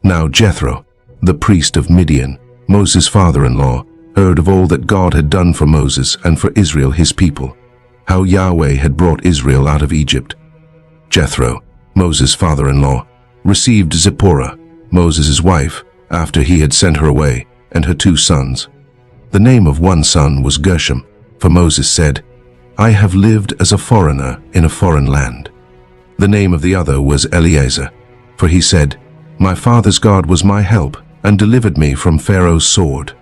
Now Jethro, the priest of Midian, Moses' father-in-law, heard of all that God had done for Moses and for Israel his people, how Yahweh had brought Israel out of Egypt. Jethro, Moses' father-in-law, received Zipporah, Moses' wife, after he had sent her away, and her 2 sons. The name of one son was Gershom, for Moses said, "I have lived as a foreigner in a foreign land." The name of the other was Eleazar, for he said, "My father's God was my help and delivered me from Pharaoh's sword."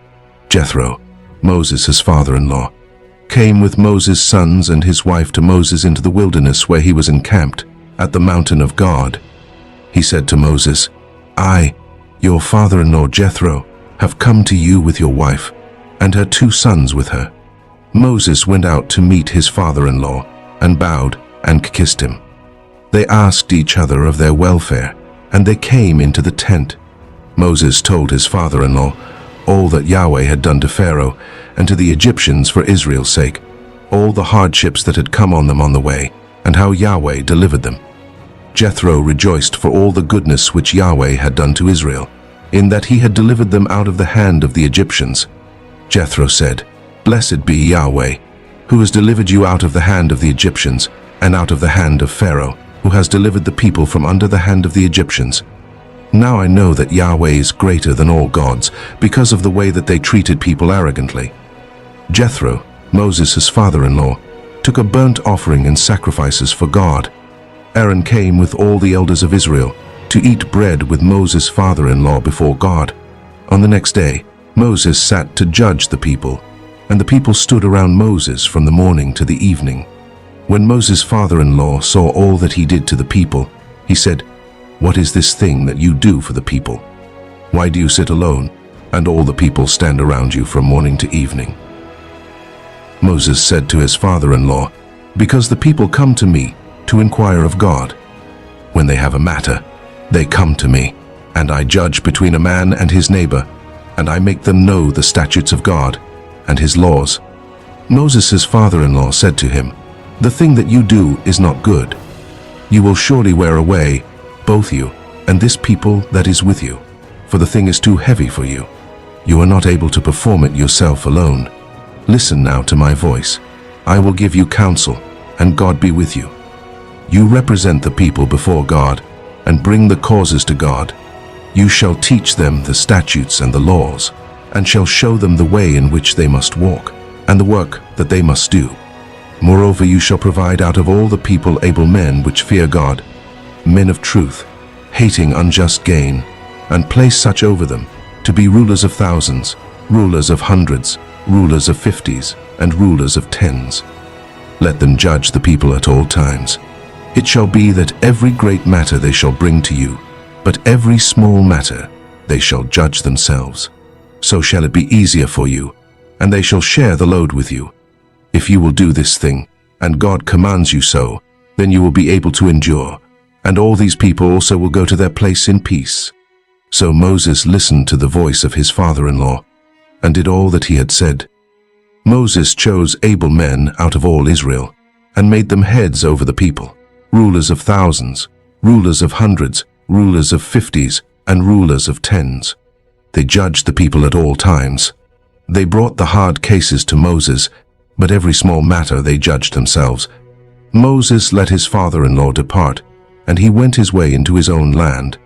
Jethro, Moses' father-in-law, came with Moses' sons and his wife to Moses into the wilderness where he was encamped, at the mountain of God. He said to Moses, "I, your father-in-law Jethro, have come to you with your wife, and her 2 sons with her." Moses went out to meet his father-in-law, and bowed and kissed him. They asked each other of their welfare, and they came into the tent. Moses told his father-in-law all that Yahweh had done to Pharaoh and to the Egyptians for Israel's sake, all the hardships that had come on them on the way, and how Yahweh delivered them. Jethro rejoiced for all the goodness which Yahweh had done to Israel, in that he had delivered them out of the hand of the Egyptians. Jethro said, "Blessed be Yahweh, who has delivered you out of the hand of the Egyptians, and out of the hand of Pharaoh, who has delivered the people from under the hand of the Egyptians. Now I know that Yahweh is greater than all gods, because of the way that they treated people arrogantly." Jethro, Moses' father-in-law, took a burnt offering and sacrifices for God. Aaron came with all the elders of Israel to eat bread with Moses' father-in-law before God. On the next day, Moses sat to judge the people, and the people stood around Moses from the morning to the evening. When Moses' father-in-law saw all that he did to the people, he said, "What is this thing that you do for the people? Why do you sit alone, and all the people stand around you from morning to evening?" Moses said to his father-in-law, "Because the people come to me to inquire of God. When they have a matter, they come to me, and I judge between a man and his neighbor, and I make them know the statutes of God and his laws." Moses' father-in-law said to him, "The thing that you do is not good. You will surely wear away, both you and this people that is with you, for the thing is too heavy for you. You are not able to perform it yourself alone. Listen now to my voice. I will give you counsel, and God be with you. You represent the people before God, and bring the causes to God. You shall teach them the statutes and the laws, and shall show them the way in which they must walk, and the work that they must do. Moreover, you shall provide out of all the people able men which fear God, men of truth, hating unjust gain, and place such over them, to be rulers of thousands, rulers of hundreds, rulers of 50s, and rulers of 10s. Let them judge the people at all times. It shall be that every great matter they shall bring to you, but every small matter they shall judge themselves. So shall it be easier for you, and they shall share the load with you. If you will do this thing, and God commands you so, then you will be able to endure, and all these people also will go to their place in peace." So Moses listened to the voice of his father-in-law, and did all that he had said. Moses chose able men out of all Israel, and made them heads over the people, rulers of thousands, rulers of hundreds, rulers of 50s, and rulers of 10s. They judged the people at all times. They brought the hard cases to Moses, but every small matter they judged themselves. Moses let his father-in-law depart, and he went his way into his own land.